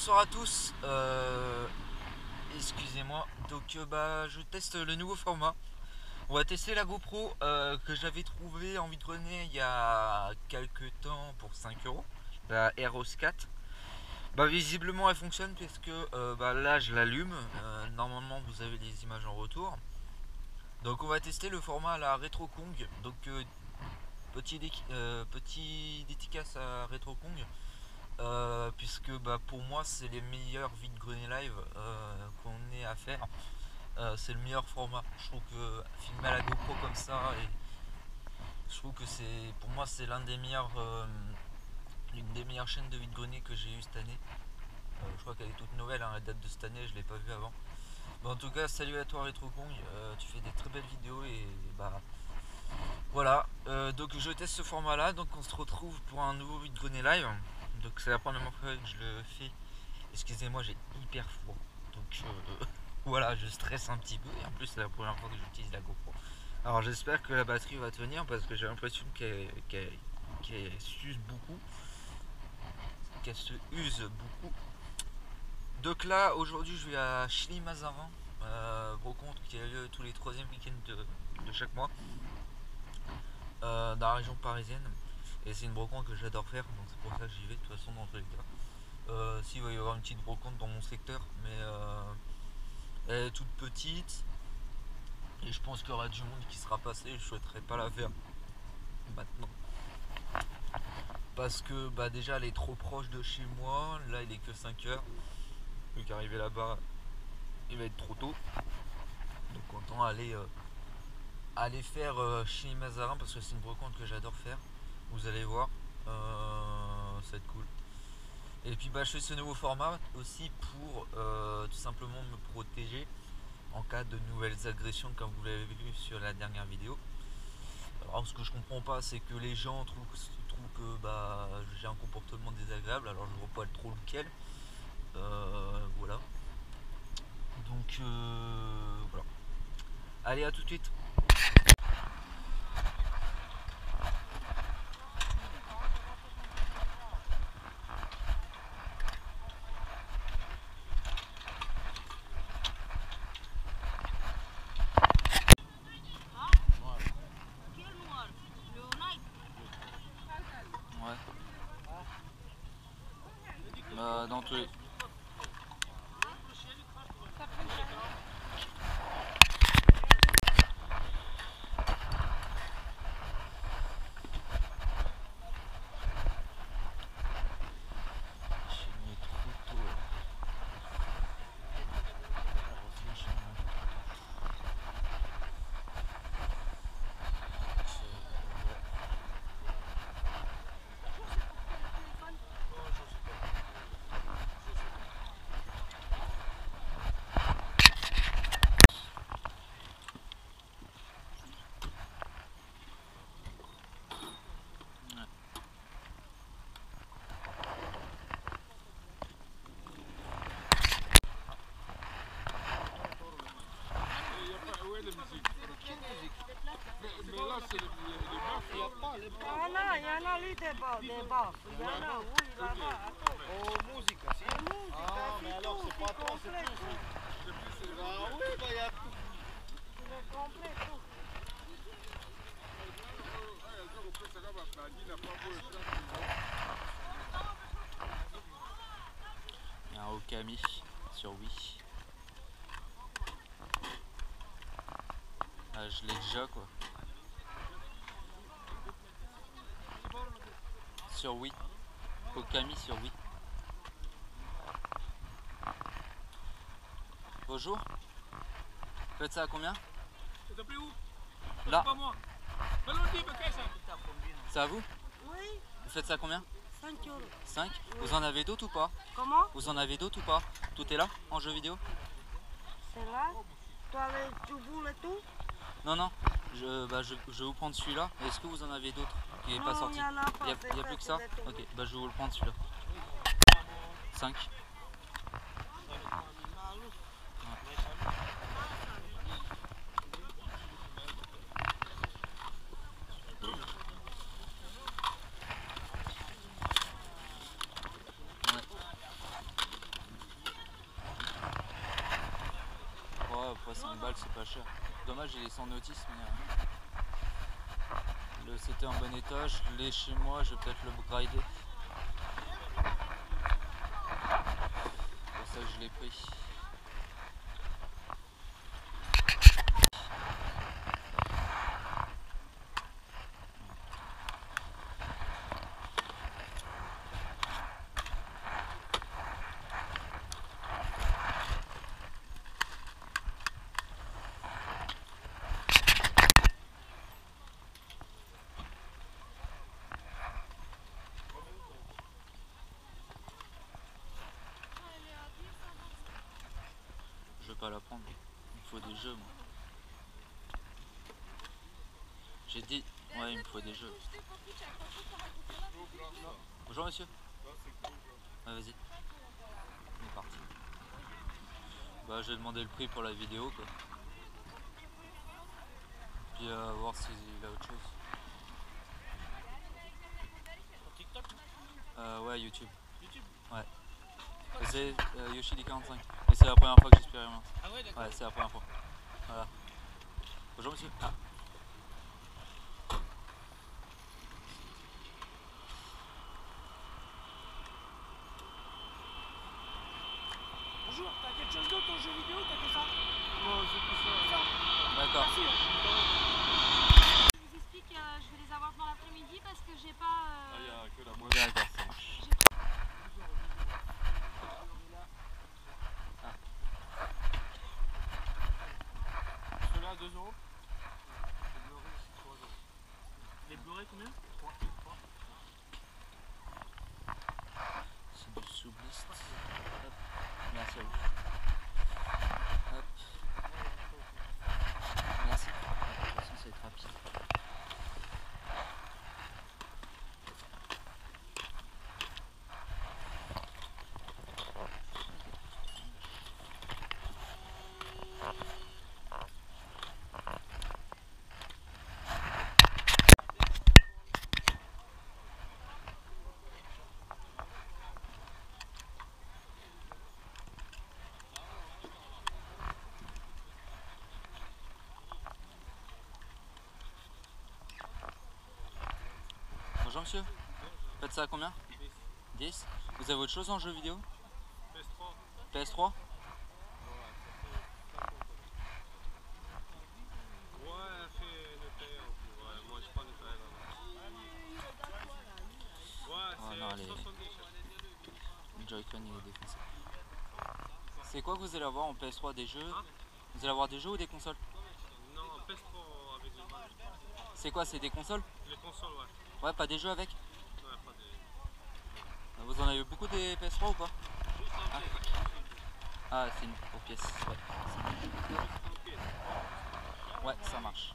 bonsoir à tous. Excusez-moi. Donc je teste le nouveau format. On va tester la GoPro que j'avais trouvé en vide-grenier il y a quelques temps pour 5 €, la Eros 4. Visiblement elle fonctionne puisque là je l'allume. Normalement vous avez les images en retour. Donc on va tester le format à la Retro Kong. Donc petit dédicace à Retro Kong. Puisque pour moi c'est les meilleurs vide-grenier live qu'on ait à faire. C'est le meilleur format. Je trouve que filmer à la GoPro comme ça, et je trouve que pour moi c'est l'une des meilleures chaînes de vide-grenier que j'ai eu cette année. Je crois qu'elle est toute nouvelle, hein, la date de cette année, je l'ai pas vue avant. En tout cas, salut à toi Retro Kong, tu fais des très belles vidéos et voilà. Donc je teste ce format là, donc on se retrouve pour un nouveau vide-grenier live. Donc c'est la première fois que je le fais. Excusez-moi, j'ai hyper froid. Donc voilà, je stresse un petit peu et en plus c'est la première fois que j'utilise la GoPro. Alors j'espère que la batterie va tenir parce que j'ai l'impression qu'elle s'use beaucoup, qu'elle se use beaucoup. Donc là, aujourd'hui je vais à Chilly-Mazarin, rencontre qui a lieu tous les 3e week-ends de chaque mois, dans la région parisienne. Et c'est une brocante que j'adore faire, donc c'est pour ça que j'y vais de toute façon dans tous les cas. S'il va y avoir une petite brocante dans mon secteur, mais elle est toute petite. Et je pense qu'il y aura du monde qui sera passé. Je souhaiterais pas la faire maintenant. Parce que déjà elle est trop proche de chez moi. Là il est que 5 h. Donc arriver là-bas, il va être trop tôt. Donc autant aller faire chez Mazarin parce que c'est une brocante que j'adore faire. Vous allez voir. Ça va être cool. Et puis je fais ce nouveau format aussi pour tout simplement me protéger en cas de nouvelles agressions comme vous l'avez vu sur la dernière vidéo. Alors ce que je comprends pas c'est que les gens trouvent que j'ai un comportement désagréable, alors je vois pas trop lequel. Voilà. Donc voilà. Allez, à tout de suite. Ouais. Dans tous les... Il y en a lui des baffes. Il y en a, oui, là-bas. Oh, musique, si. Ah, mais alors c'est pas toi, c'est plus. Ah oui, il y a tout. Il est complet, tout. Il y a un Okami sur Wii. Je l'ai déjà quoi. Sur Wii. Okami sur Wii. Bonjour. Vous faites ça à combien? Là. C'est à vous? Oui, Vous faites ça à combien? 5 €. 5? Vous en avez d'autres ou pas? Comment? Vous en avez d'autres ou pas? Tout est là en jeu vidéo? C'est là? Tu voulais tout? Non, non. Je vais vous prendre celui-là. Est-ce que vous en avez d'autres qui n'est pas Non, sorti? il n'y en a pas. Il n'y a plus que ça? Ok, je vais vous le prendre celui-là. 5. Ouais, 5 balles, c'est pas cher. Dommage, il est sans notice, mais c'était en bon état. Je l'ai chez moi, je vais peut-être le grinder. C'est pour ça que je l'ai pris. Je vais pas la prendre, il me faut des jeux moi. J'ai dit, ouais il me faut des jeux. Bonjour monsieur. Ouais, vas-y. On est parti. Bah je vais demander le prix pour la vidéo quoi. Puis voir s'il a autre chose. TikTok? Ouais, YouTube. YouTube? Ouais. C'est Yoshidi45. Et c'est la première fois que j'expérimente. Ah ouais, d'accord. Ouais, c'est la première fois. Voilà. Bonjour monsieur. Ah. Bonjour, t'as quelque chose d'autre en jeu vidéo, t'as que ça? Non, c'est plus ça. D'accord. Merci. Je vous explique, je vais les avoir dans l'après-midi parce que j'ai pas. Ah, il y a que la moitié. D'accord, ça marche. Ceux-là, 2 €. Les Blu-ray, combien? 3. C'est du sous-list. Hop. Merci à vous. Hop. Merci. De toute façon, ça va être rapide. Bonjour monsieur. Faites ça à combien? 10. Vous avez autre chose en jeu vidéo? PS3. PS3? Ouais, fait le payer en plus. Ouais, moi je prends le payer là. Ouais, c'est non, les 70. le Joy-Con il est défoncé. C'est quoi que vous allez avoir en PS3? Des jeux? Vous allez avoir des jeux ou des consoles? Non, PS3 avec les balles. C'est quoi? C'est des consoles? Les consoles, ouais. Ouais, pas des jeux avec? Ouais, pas des. Vous en avez beaucoup des PS3 ou pas? Juste un pied. Ah, c'est une pour pièce. Ouais. Juste un pied. Ouais, ça marche.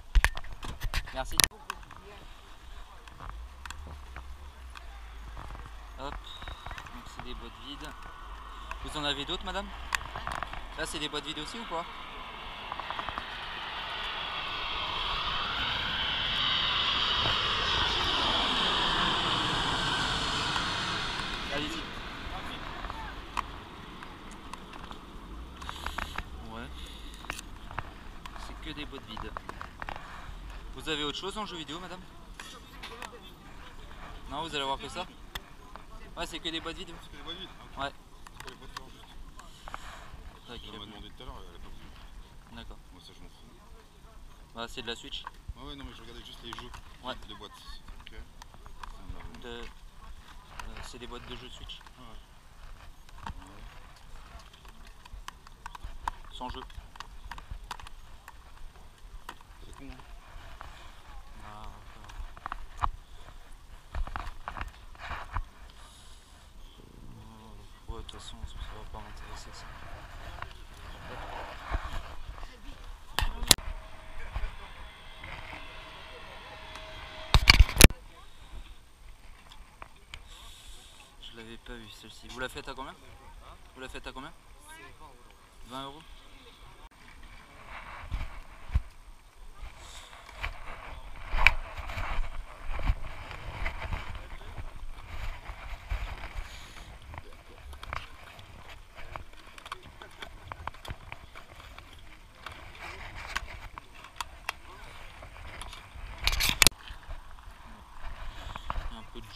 Merci. Hop. Donc c'est des boîtes vides. Vous en avez d'autres, madame? Là, c'est des boîtes vides aussi ou pas? Allez-y. Ouais. C'est que des boîtes vides. Vous avez autre chose en jeu vidéo, madame? Non, vous allez avoir que ça? Ouais, c'est que des boîtes vides. C'est que des boîtes vides. Ouais. C'est pas les boîtes fortes, juste. Tac, Elle m'a demandé tout à l'heure, elle a pas voulu. d'accord. Moi, ça, je m'en fous. Bah, c'est de la Switch. Ouais, non, mais je regardais juste les jeux. Ouais. Les boîtes. Ok. Ça me l'a- C'est des boîtes de jeux Switch. Ouais. Sans jeu. C'est con, hein. Ah, ouais, de toute façon, ça va pas m'intéresser ça. Je l'avais pas vu celle-ci. Vous la faites à combien? Vous la faites à combien? 20 €.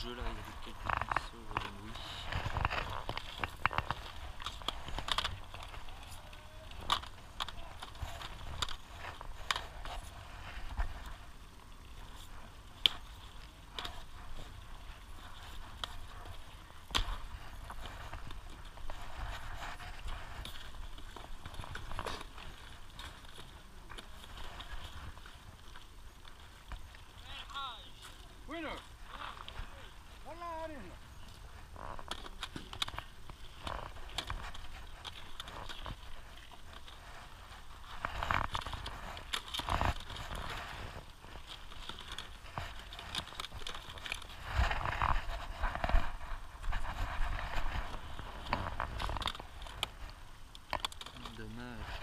jeux là, il y avait quelques consoles, oui. Winner! Voilà, allez. Dommage.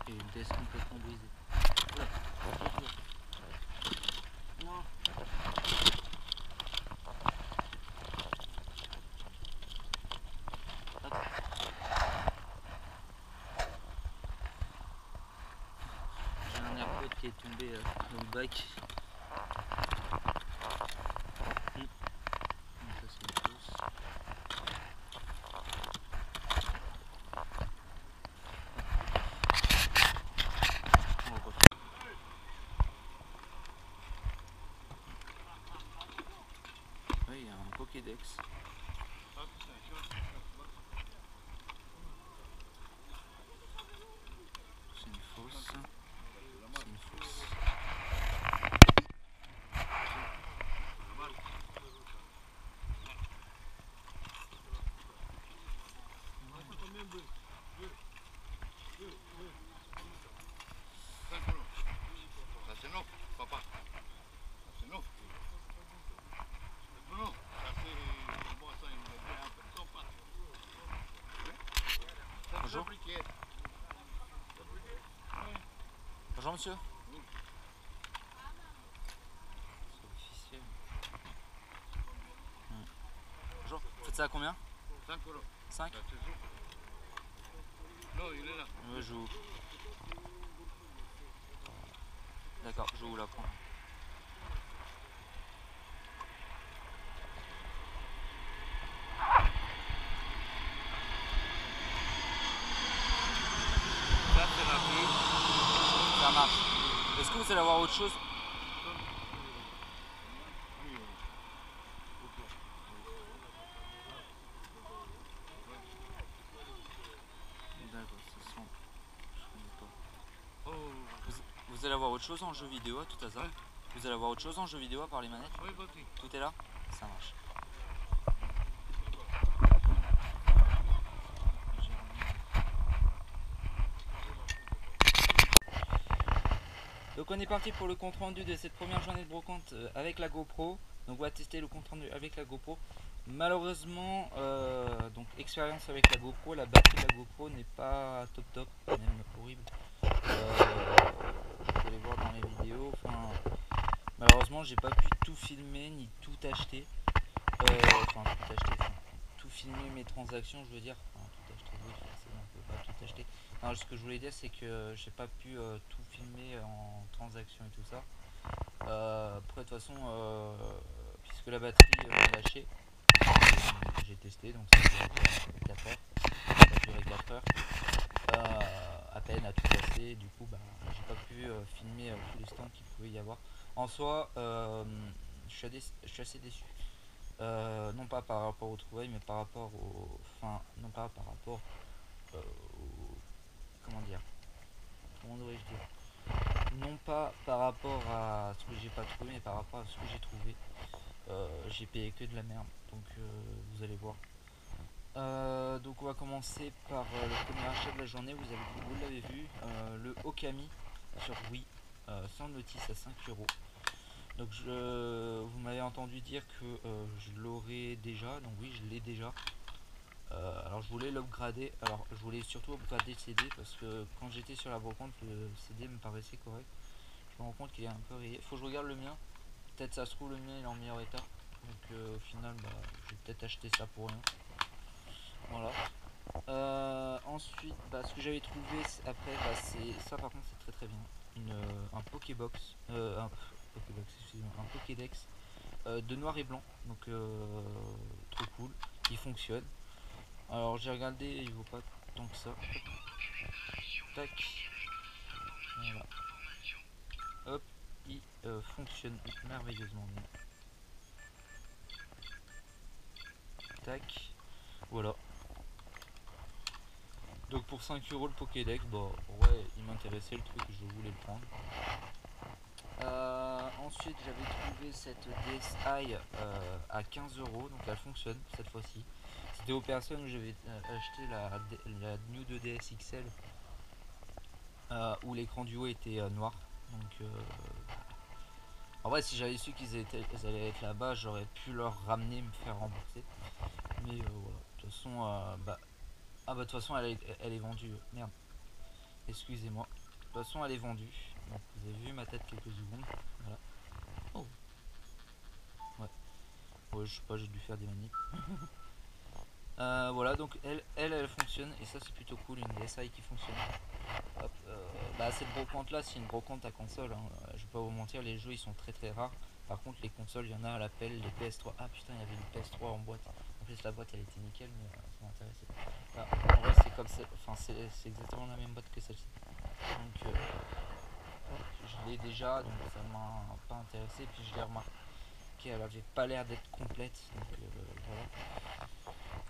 Et une caisse complètement brisée. Oula, Non. j'ai un AirPod qui est tombé dans le bac. Donc ça c'est une chose. On va refaire. Oui, il y a un Pokédex. C'est une fausse. C'est une fausse. Ça c'est neuf, papa. Ça c'est neuf. Non, non, ça c'est moi ça il me dit un peu comme ça. Bonjour. Fabriqué. Bonjour monsieur. C'est officiel. Bonjour. Vous faites ça à combien? 5 euros. 5? Ça, c'est tout. Non, il est là. Ouais, je vous. D'accord, je vais vous la prendre. Ça c'est la vie. Ça marche. Est-ce que vous allez avoir autre chose? D'accord, ça sent. Je connais pas. Oh, Vous allez avoir autre chose en jeu vidéo à tout hasard? Ouais. Vous allez avoir autre chose en jeu vidéo à part les manettes? oui, vas-y. Tout est là? Ça marche. Donc on est parti pour le compte rendu de cette première journée de brocante avec la GoPro. Donc on va tester le compte rendu avec la GoPro. Malheureusement, donc expérience avec la GoPro, la batterie de la GoPro n'est pas top, même horrible. Vous allez voir dans les vidéos. Enfin, malheureusement, j'ai pas pu tout filmer ni tout acheter. Tout filmer mes transactions, je veux dire. Enfin, tout acheter, oui, forcément, on peut pas tout acheter. Non, ce que je voulais dire, c'est que j'ai pas pu tout filmer en transaction et tout ça. Après, de toute façon, puisque la batterie m'a lâché, j'ai testé, donc ça a duré 4 heures. Ça a duré 4 heures. À peine à tout casser, du coup, bah, j'ai pas pu filmer tous les stands qu'il pouvait y avoir. En soi, je suis assez déçu. Non pas par rapport aux trouvailles, mais par rapport au. Enfin, non pas par rapport comment dire, comment devrais-je dire, non pas par rapport à ce que j'ai pas trouvé, mais par rapport à ce que j'ai trouvé. J'ai payé que de la merde, donc vous allez voir. Donc on va commencer par le premier achat de la journée. Vous l'avez vu, le Okami sur Wii, sans notice à 5 euros. Donc vous m'avez entendu dire que je l'aurais déjà, donc oui, je l'ai déjà. Alors je voulais l'upgrader, alors je voulais surtout upgrader le CD parce que quand j'étais sur la brocante, le CD me paraissait correct. Je me rends compte qu'il est un peu rayé. Faut que je regarde le mien. Peut-être ça se trouve le mien il est en meilleur état. Donc au final, bah, je vais peut-être acheter ça pour rien. Voilà. Ensuite, bah, ce que j'avais trouvé après, bah, c'est ça par contre c'est très très bien. Un Pokébox, Pokédex, excusez-moi, un Pokédex de noir et blanc, donc trop cool, qui fonctionne. Alors j'ai regardé, il vaut pas tant que ça. Tac, voilà. Hop, il fonctionne merveilleusement bien. Tac, voilà. Donc pour 5 € le Pokédex, bon ouais, il m'intéressait le truc, je voulais le prendre. Ensuite j'avais trouvé cette DSi à 15 €, donc elle fonctionne cette fois-ci. C'était aux personnes où j'avais acheté la New 2DS XL où l'écran du haut était noir. Donc en vrai si j'avais su qu'ils allaient être là-bas, j'aurais pu leur ramener, me faire rembourser. Mais voilà, de toute façon ah bah de toute façon elle est vendue. Merde. Excusez-moi. De toute façon elle est vendue. Donc vous avez vu ma tête quelques secondes. Voilà. Oh. Ouais, je sais pas, j'ai dû faire des manips. Voilà, donc elle fonctionne et ça c'est plutôt cool, une DSi qui fonctionne. Hop, bah cette brocante là c'est une brocante à console, hein. Je vais pas vous mentir, les jeux ils sont très rares. Par contre les consoles il y en a à l'appel, les PS3. Ah putain, il y avait une PS3 en boîte. En plus la boîte elle était nickel, mais ça m'intéressait. En vrai c'est comme ça, enfin c'est exactement la même boîte que celle-ci. Donc je l'ai déjà, donc ça m'a pas intéressé. Puis je l'ai remarqué qu'elle avait pas l'air d'être complète, donc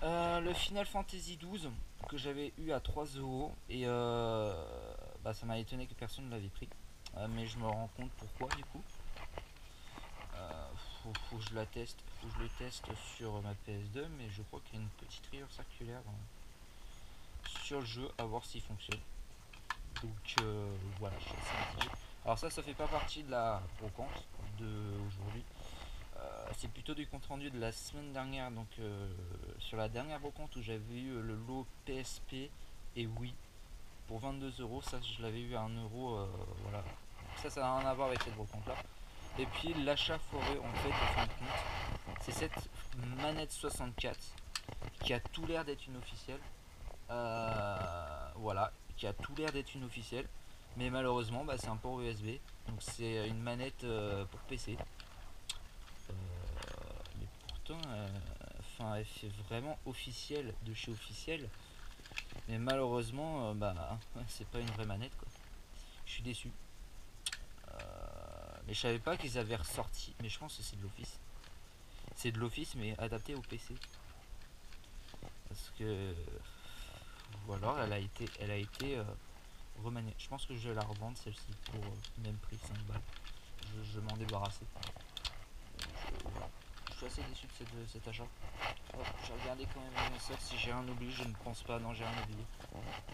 voilà. Le Final Fantasy XII que j'avais eu à 3 € et bah, ça m'a étonné que personne ne l'avait pris, mais je me rends compte pourquoi du coup. Faut que je la teste, faut que je le teste sur ma PS2, mais je crois qu'il y a une petite rayure circulaire sur le jeu, à voir s'il fonctionne. Donc voilà, je suis assez mitigé. Alors ça fait pas partie de la brocante d'aujourd'hui. C'est plutôt du compte rendu de la semaine dernière, donc sur la dernière brocante où j'avais eu le lot PSP et Wii pour 22 €. Ça je l'avais eu à 1 €, voilà. Ça n'a rien à voir avec cette brocante là. Et puis l'achat foireux en fait au fin de compte, c'est cette manette 64 qui a tout l'air d'être une officielle. Voilà, qui a tout l'air d'être une officielle, mais malheureusement bah, c'est un port USB, donc c'est une manette pour PC. Mais pourtant enfin elle fait vraiment officielle de chez officiel, mais malheureusement bah c'est pas une vraie manette quoi. Je suis déçu. Mais je savais pas qu'ils avaient ressorti, mais je pense que c'est de l'office. C'est de l'office mais adapté au PC. Parce que ou alors elle a été remaniée. Je pense que je vais la revendre celle-ci pour même prix 5 balles. Je m'en débarrasser. Je suis assez déçu de cet achat. J'ai regardé quand même mes stocks, si j'ai rien oublié, je ne pense pas, non j'ai rien oublié.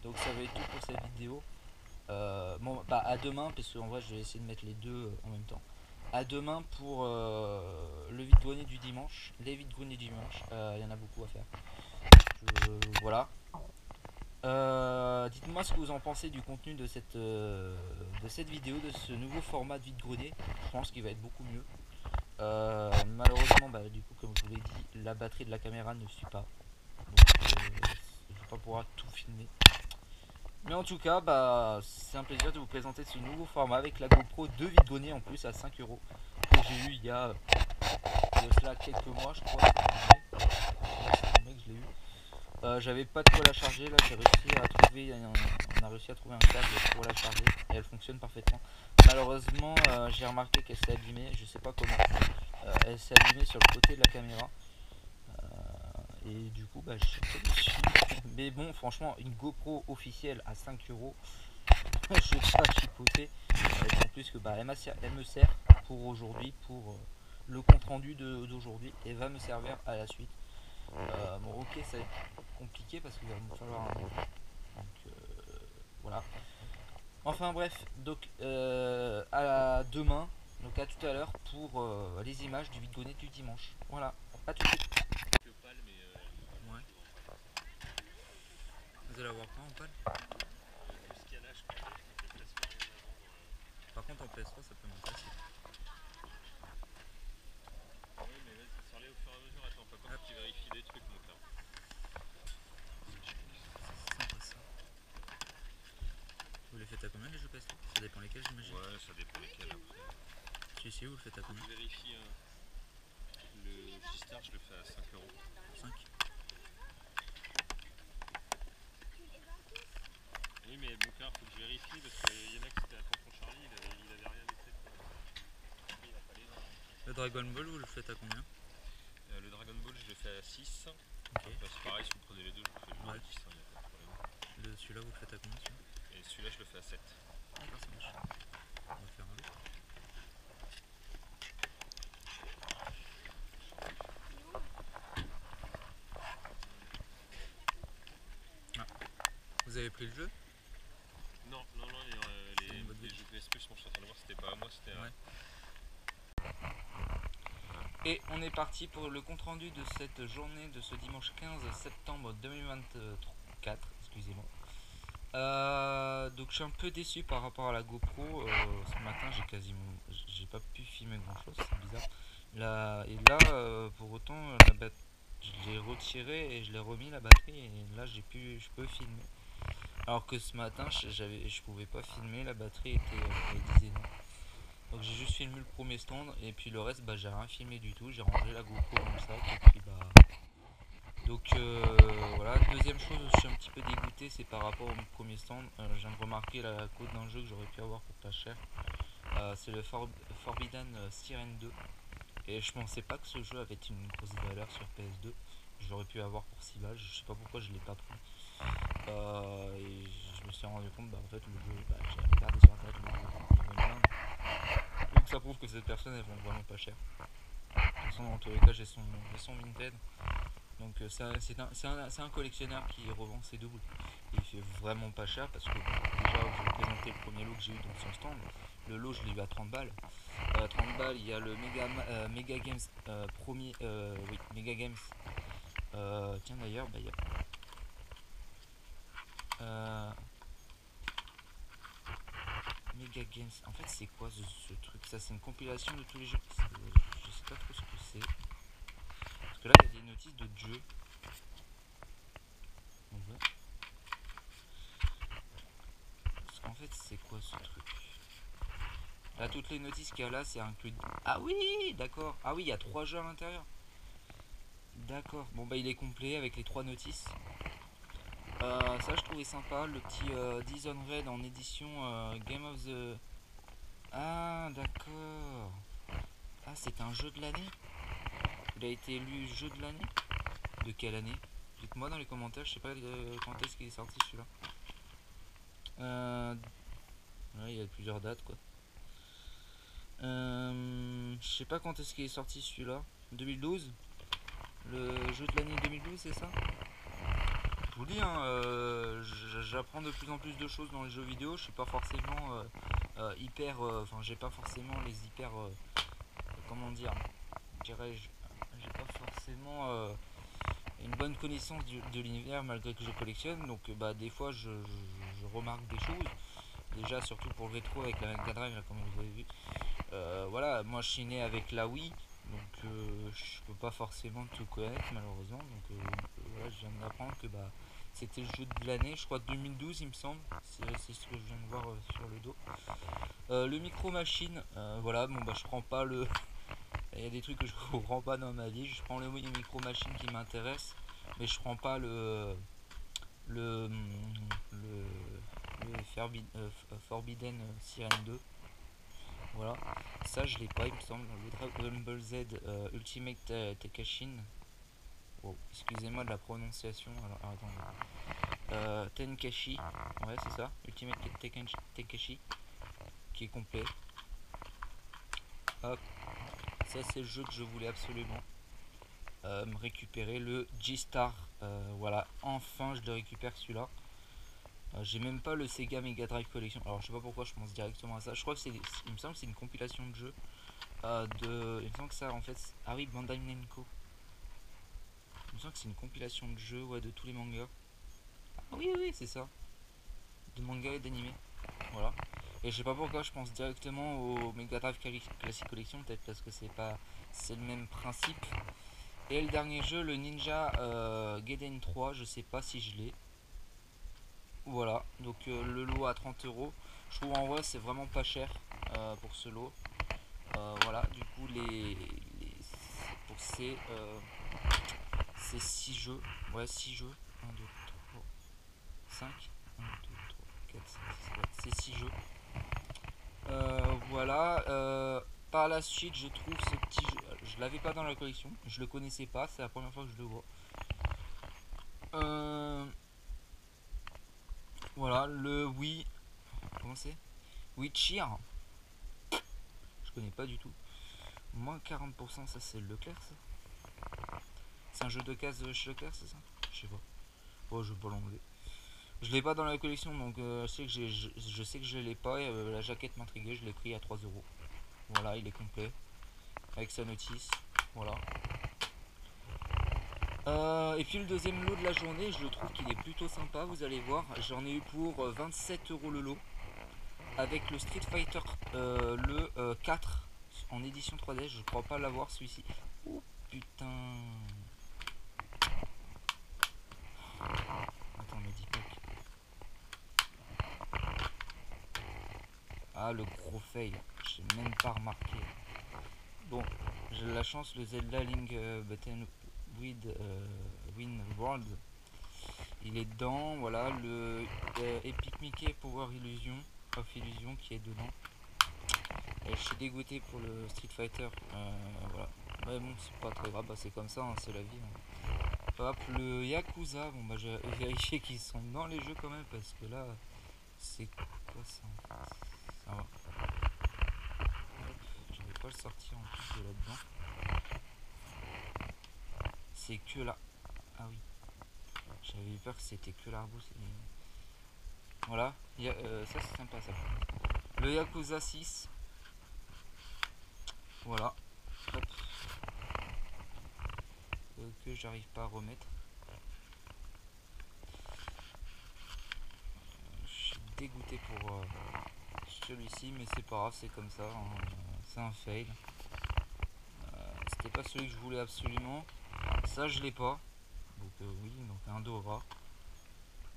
Donc ça va être tout pour cette vidéo. Bon bah à demain, parce qu'en vrai je vais essayer de mettre les deux en même temps. À demain pour le vide-grenier du dimanche. Les vide-greniers du dimanche, il y en a beaucoup à faire. Voilà. Dites-moi ce que vous en pensez du contenu de cette vidéo, de ce nouveau format de vide-grenier. Je pense qu'il va être beaucoup mieux. Malheureusement, bah, du coup, comme je vous l'ai dit, la batterie de la caméra ne suit pas. Donc, je ne vais pas pouvoir tout filmer. Mais en tout cas, bah, c'est un plaisir de vous présenter ce nouveau format avec la GoPro de vide-grenier en plus à 5 € que j'ai eu il y a de cela quelques mois, je crois. Que je l'ai eu. J'avais pas de quoi la charger, là j'ai réussi à trouver, on a réussi à trouver un câble pour la charger et elle fonctionne parfaitement. Malheureusement j'ai remarqué qu'elle s'est abîmée, je sais pas comment, elle s'est abîmée sur le côté de la caméra et du coup bah je suis un peu déçu. Mais bon franchement une GoPro officielle à 5 €, je vais pas chipoter, en plus que bah, elle me sert pour aujourd'hui, pour le compte rendu d'aujourd'hui et va me servir à la suite. Bon ok ça va être compliqué parce qu'il va me falloir un écran. Donc voilà. Enfin bref, donc à demain, donc à tout à l'heure pour les images du vide-grenier du dimanche. Voilà, à tout de suite. Ouais. Vous allez avoir quoi en pâle? Par contre en PS3 ça peut m'intéresser. Oui, mais vas-y, sors-les au fur et à mesure. Attends, pas comme tu vérifies des trucs, mon frère. Vous les faites à combien les jeux PS3? Ça dépend lesquels j'imagine. Ouais, ça dépend lesquels après. celui-ci, vous le faites à combien? Je vérifie le G-Star, je le fais à 5 €. 5. Oui, mais bon cœur, faut que je vérifie parce qu'il y en a qui c'était à Tonton Charlie, il avait rien laissé. Il a pas les noms. Le Dragon Ball, vous le faites à combien? Le Dragon Ball, je le fais à 6. Ok. Bah, c'est pareil, si vous prenez les deux, je vous fais le Ouais. 10, il n'y a pas de problème. Celui-là, vous le faites à combien celui-là? Et celui-là, je le fais à 7. D'accord, ça marche. On va faire un autre. Ah. Vous avez pris le jeu? Non, les jeux PS Plus, je suis en train de voir, c'était pas à moi, c'était Ouais. Et on est parti pour le compte rendu de cette journée de ce dimanche 15 septembre 2024, excusez-moi. Donc je suis un peu déçu par rapport à la GoPro. Ce matin j'ai pas pu filmer grand chose, c'est bizarre. Là, pour autant je l'ai retiré et je l'ai remis la batterie et là je peux filmer. Alors que ce matin je pouvais pas filmer, la batterie elle disait non. Donc j'ai juste filmé le premier stand et puis le reste j'ai rien filmé du tout, j'ai rangé la GoPro dans le sac et puis donc voilà. Deuxième chose où je suis un petit peu dégoûté, c'est par rapport au premier stand. Je viens de remarquer la cote d'un jeu que j'aurais pu avoir pour pas cher. C'est le Forbidden Siren 2 et je pensais pas que ce jeu avait une grosse valeur sur PS2. J'aurais pu avoir pour 6 balles, je sais pas pourquoi je l'ai pas pris. Et je me suis rendu compte en fait le jeu, j'ai regardé sur internet, donc ça prouve que cette personne elle vend vraiment pas cher. De toute façon dans tous les cas j'ai son Vinted. Donc c'est un collectionneur qui revend ses doubles. Et il fait vraiment pas cher parce que déjà je vais présenter le premier lot que j'ai eu dans son stand. Le lot je l'ai eu à 30 balles. 30 balles il y a le Mega Games premier. Oui, Mega Games. Tiens d'ailleurs il y a Mega Games. En fait c'est quoi ce truc? Ça c'est une compilation de tous les jeux. Je sais pas trop ce que c'est. Parce que là il y a des notices de jeux. Parce qu'en fait c'est quoi ce truc? Là toutes les notices qu'il y a là c'est inclus. Ah oui d'accord. Ah oui il y a 3 jeux à l'intérieur. D'accord. Bon il est complet avec les 3 notices. Ça je trouvais sympa. Le petit Dishonored en édition Game of the... Ah d'accord. Ah c'est un jeu de l'année. Il a été élu jeu de l'année. De quelle année? Dites-moi dans les commentaires, je sais pas quand est-ce qu'il est sorti celui-là. Ouais, il y a plusieurs dates quoi. Je sais pas quand est-ce qu'il est sorti celui-là. 2012. Le jeu de l'année 2012 c'est ça? Je vous dis j'apprends de plus en plus de choses dans les jeux vidéo. Je suis pas forcément hyper... Enfin j'ai pas forcément les hyper... comment dire? Dirais-je... J'ai pas forcément... une bonne connaissance de l'univers malgré que je collectionne, donc des fois je remarque des choses, déjà surtout pour le rétro avec la Mega Drive comme vous avez vu. Voilà, moi je suis né avec la Wii, donc je peux pas forcément tout connaître malheureusement, donc voilà, je viens d'apprendre que c'était le jeu de l'année, je crois 2012 il me semble, c'est ce que je viens de voir sur le dos. Le Micro Machine, voilà, je prends pas le... Il y a des trucs que je comprends pas dans ma vie. Je prends le Micro Machine qui m'intéresse, mais je prends pas le Forbidden Siren 2. Voilà, ça je l'ai pas, il me semble. Le Dragon Ball Z Ultimate Tekashin. Wow, excusez-moi de la prononciation. Alors attends. Tenkashi, ouais c'est ça. Ultimate Tekashi, qui est complet. Hop. Ça c'est le jeu que je voulais absolument me récupérer, le G-Star. Voilà, enfin je le récupère celui-là. J'ai même pas le Sega Mega Drive Collection. Alors je sais pas pourquoi je pense directement à ça. Je crois que il me semble que c'est une compilation de jeux. Il me semble que ça en fait... Ah oui, Bandai Namco. Il me semble que c'est une compilation de jeux, ouais, de tous les mangas. Ah oui, c'est ça. De mangas et d'animés. Voilà. Et je sais pas pourquoi je pense directement au Mega Drive Classic Collection, peut-être parce que c'est le même principe. Et le dernier jeu, le Ninja Gaiden 3, je sais pas si je l'ai. Voilà, donc le lot à 30 €. Je trouve en vrai c'est vraiment pas cher pour ce lot. Voilà, du coup pour ces 6 jeux, ouais 6 jeux, 1, 2, 3, 5, 1, 2, 3, 4, 5, 6, ouais, c'est 6 jeux. Voilà, par la suite je trouve ce petit jeu, je l'avais pas dans la collection, je le connaissais pas, c'est la première fois que je le vois. Voilà, le Wii, comment c'est? Wii Cheer, je connais pas du tout. Moins 40%, ça c'est Leclerc ça? C'est un jeu de cases chez Leclerc, c'est ça? Je sais pas. Oh, je vais pas l'enlever. Je l'ai pas dans la collection, donc je sais que je l'ai pas. Et, la jaquette m'intriguait, je l'ai pris à 3 euros. Voilà, il est complet. Avec sa notice. Voilà. Et puis le deuxième lot de la journée, je trouve qu'il est plutôt sympa, vous allez voir. J'en ai eu pour 27 euros le lot. Avec le Street Fighter le 4 en édition 3D. Je crois pas l'avoir celui-ci. Oh putain. Attends, me dis pas que... Ah, le gros fail. J'ai même pas remarqué. Bon, j'ai la chance, le Zelda Link Between Wind World. Il est dedans. Voilà, le Epic Mickey Power Illusion of Illusion qui est dedans. Et je suis dégoûté pour le Street Fighter. Voilà. Mais bon, c'est pas très grave, bah, c'est comme ça, hein, c'est la vie. Hein. Hop, le Yakuza, bon bah j'ai vérifié qu'ils sont dans les jeux quand même parce que là, c'est quoi ça en fait? Ça va. Je vais pas le sortir en plus de là-dedans. C'est que là. Ah oui. J'avais eu peur que c'était que l'arbuste. Voilà. Ça c'est sympa ça. Le Yakuza 6. Voilà. Hop. Que j'arrive pas à remettre. Je suis dégoûté pour celui-ci, mais c'est pas grave, c'est comme ça. Hein. C'est un fail. C'était pas celui que je voulais absolument. Ça je l'ai pas. Donc oui, donc un Dora.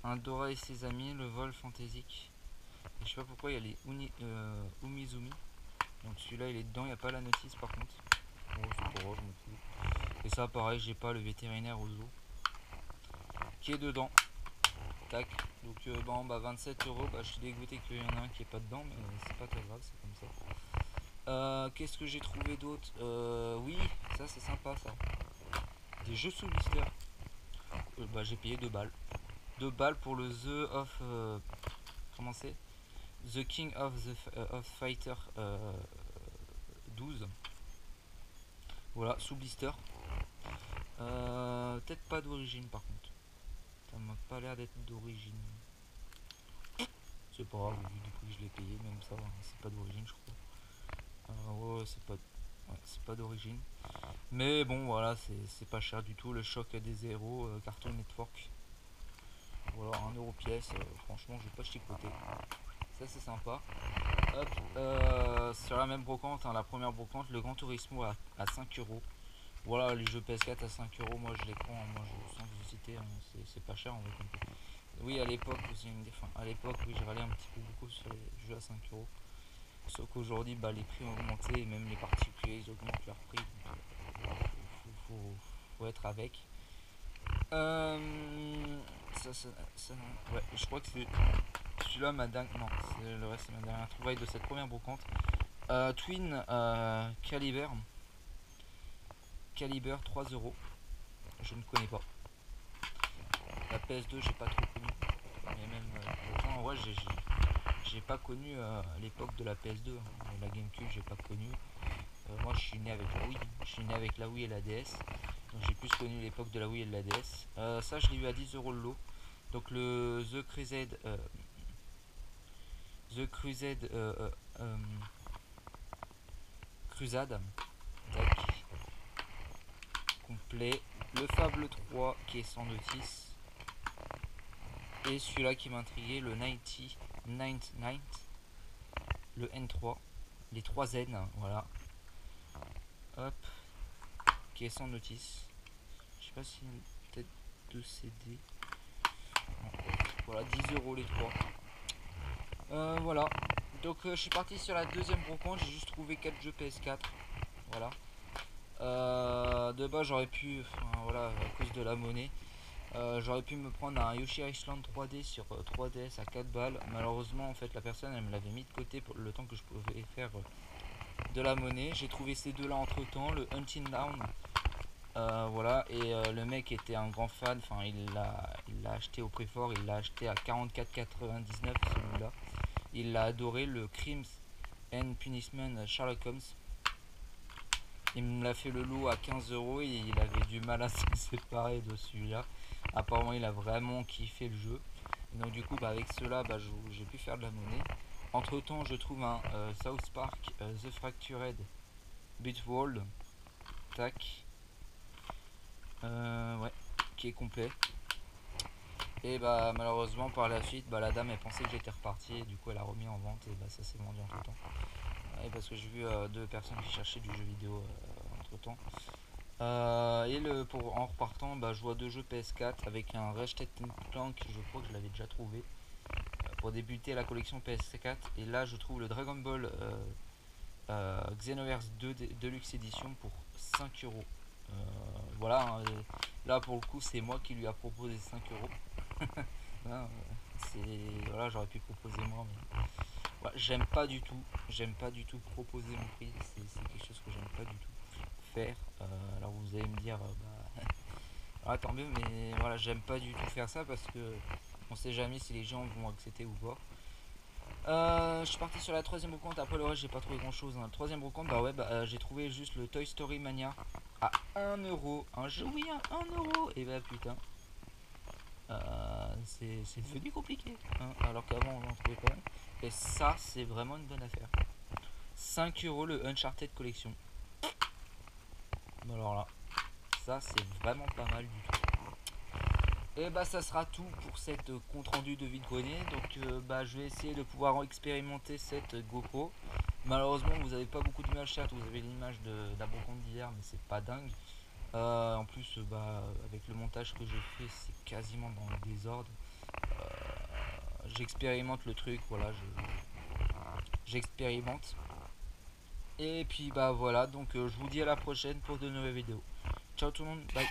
Un Dora et ses amis, le vol fantaisique. Et je sais pas pourquoi il y a les Umizumi. Donc celui-là il est dedans, il n'y a pas la notice par contre. Oh, c'est pas grave, je m'en fous. Et ça pareil, j'ai pas le vétérinaire au zoo qui est dedans. Tac. Donc bon bah 27 euros, bah je suis dégoûté qu'il y en a un qui est pas dedans, mais c'est pas très grave, c'est comme ça. Qu'est-ce que j'ai trouvé d'autre? Oui, ça c'est sympa ça. Des jeux sous blister. Bah j'ai payé 2 balles. 2 balles pour le The of comment c'est? The King of Fighter 12. Voilà, sous blister. Peut-être pas d'origine par contre. Ça m'a pas l'air d'être d'origine. C'est pas grave, vu du coup je l'ai payé, même ça, hein, c'est pas d'origine je crois. Ouais, c'est pas d'origine. Mais bon voilà, c'est pas cher du tout. Le choc des héros, Cartoon Network. Voilà, 1 euro pièce, franchement je vais pas chipoter. Ça c'est sympa. Hop, sur la même brocante, hein, la première brocante, le Gran Turismo à 5 euros. Voilà, les jeux PS4 à 5 euros, moi je les prends, moi sans hésiter, hein, c'est pas cher en fait. Oui, à l'époque, oui, je râlais un petit peu beaucoup sur les jeux à 5 euros. Sauf qu'aujourd'hui, bah, les prix ont augmenté, et même les particuliers, ils augmentent leur prix. Donc, faut être avec. Ouais, je crois que c'est celui-là ma dernière. Non, le reste c'est ma dernière trouvaille de cette première brocante. Twin Caliber 3 euros. Je ne connais pas. La PS2 j'ai pas trop connu. Mais même pourtant ouais j'ai pas connu l'époque de la PS2. La GameCube j'ai pas connu. Moi je suis né avec la Wii. Je suis né avec la Wii et la DS. Donc j'ai plus connu l'époque de la Wii et de la DS. Ça je l'ai eu à 10 euros le lot. Donc le The Crusade. Tac. Complet. Le Fable 3 qui est sans notice. Et celui-là qui m'intriguait, le 99, le N3, les 3 N, voilà. Hop, qui est sans notice. Je sais pas si peut-être 2 CD. Voilà, 10 euros les 3. Voilà, Donc je suis parti sur la deuxième brocante, j'ai juste trouvé 4 jeux PS4. Voilà. De bas j'aurais pu, enfin voilà, à cause de la monnaie, j'aurais pu me prendre un Yoshi Island 3D sur 3DS à 4 balles. Malheureusement en fait la personne elle me l'avait mis de côté pour le temps que je pouvais faire de la monnaie. J'ai trouvé ces deux là entre temps, le Hunting Down. Voilà, et le mec était un grand fan, enfin il l'a acheté au prix fort, il l'a acheté à 44,99 celui-là. Il l'a adoré, le Crimes and Punishment Sherlock Holmes. Il me l'a fait le lot à 15 € et il avait du mal à se séparer de celui-là. Apparemment il a vraiment kiffé le jeu. Et donc du coup bah, avec cela bah, j'ai pu faire de la monnaie. Entre temps je trouve un South Park The Fractured Beat World. Tac. Ouais, qui est complet. Et bah malheureusement par la suite bah, la dame elle pensait que j'étais reparti et du coup elle a remis en vente et bah ça s'est vendu entre temps. Et parce que j'ai vu deux personnes qui cherchaient du jeu vidéo entre temps. En repartant bah, je vois deux jeux PS4 avec un Ratchet & Clank, je crois que je l'avais déjà trouvé pour débuter la collection PS4. Et là je trouve le Dragon Ball Xenoverse 2 Deluxe Edition pour 5 €. Voilà, hein, là pour le coup c'est moi qui lui a proposé 5 €. Voilà, j'aurais pu proposer moi mais ouais, j'aime pas du tout proposer mon prix, c'est quelque chose que j'aime pas du tout faire. Alors vous allez me dire bah tant mieux, mais voilà, j'aime pas du tout faire ça parce que on sait jamais si les gens vont accepter ou pas. Je suis parti sur la troisième brocante. Après le reste j'ai pas trouvé grand chose, hein. Le troisième brocante bah ouais j'ai trouvé juste le Toy Story Mania à 1 €. Un jeu oui à 1 €. Et bah putain c'est devenu compliqué hein, alors qu'avant on en trouvait pas. Et ça c'est vraiment une bonne affaire. 5 € le Uncharted Collection. Alors là ça c'est vraiment pas mal du tout. Et bah ça sera tout pour cette compte rendu de vide-grenier. Donc bah je vais essayer de pouvoir expérimenter cette GoPro. Malheureusement vous avez pas beaucoup d'images, certes vous avez l'image de la brocante d'hier mais c'est pas dingue. En plus bah avec le montage que j'ai fait c'est quasiment dans le désordre. J'expérimente le truc, voilà, j'expérimente. Et puis bah voilà, donc je vous dis à la prochaine pour de nouvelles vidéos. Ciao tout le monde, bye.